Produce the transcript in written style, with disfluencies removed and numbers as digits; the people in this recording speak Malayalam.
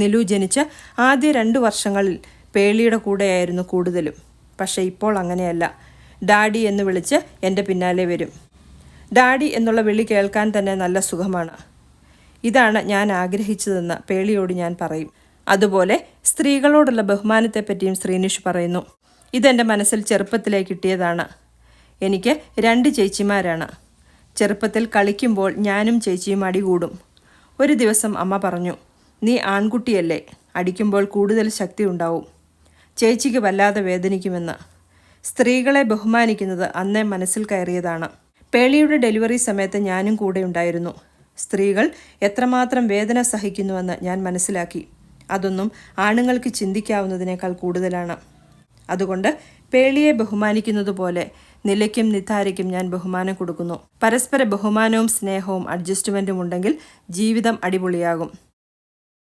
നിലു ജനിച്ച ആദ്യ 2 വർഷങ്ങളിൽ പേളിയുടെ കൂടെയായിരുന്നു കൂടുതലും. പക്ഷേ ഇപ്പോൾ അങ്ങനെയല്ല. ഡാഡി എന്ന് വിളിച്ച് എൻ്റെ പിന്നാലെ വരും. ഡാഡി എന്നുള്ള വിളി കേൾക്കാൻ തന്നെ നല്ല സുഖമാണ്. ഇതാണ് ഞാൻ ആഗ്രഹിച്ചതെന്ന് പേളിയോട് ഞാൻ പറയും. അതുപോലെ സ്ത്രീകളോടുള്ള ബഹുമാനത്തെപ്പറ്റിയും ശ്രീനിഷ് പറയുന്നു. ഇതെൻ്റെ മനസ്സിൽ ചെറുപ്പത്തിലേ കിട്ടിയതാണ്. എനിക്ക് 2 ചേച്ചിമാരാണ്. ചെറുപ്പത്തിൽ കളിക്കുമ്പോൾ ഞാനും ചേച്ചിയും അടികൂടും. ഒരു ദിവസം അമ്മ പറഞ്ഞു, നീ ആൺകുട്ടിയല്ലേ, അടിക്കുമ്പോൾ കൂടുതൽ ശക്തി ഉണ്ടാവും, ചേച്ചിക്ക് വല്ലാതെ വേദനിക്കുമെന്ന്. സ്ത്രീകളെ ബഹുമാനിക്കുന്നത് അന്നേ മനസ്സിൽ കയറിയതാണ്. പേളിയുടെ ഡെലിവറി സമയത്ത് ഞാനും കൂടെ ഉണ്ടായിരുന്നു. സ്ത്രീകൾ എത്രമാത്രം വേദന സഹിക്കുന്നുവെന്ന് ഞാൻ മനസ്സിലാക്കി. അതൊന്നും ആണുങ്ങൾക്ക് ചിന്തിക്കാവുന്നതിനേക്കാൾ കൂടുതലാണ്. അതുകൊണ്ട് പേളിയെ ബഹുമാനിക്കുന്നത് പോലെ നിലയ്ക്കും നിത്താരയ്ക്കും ഞാൻ ബഹുമാനം കൊടുക്കുന്നു. പരസ്പര ബഹുമാനവും സ്നേഹവും അഡ്ജസ്റ്റ്മെൻറ്റും ഉണ്ടെങ്കിൽ ജീവിതം അടിപൊളിയാകും.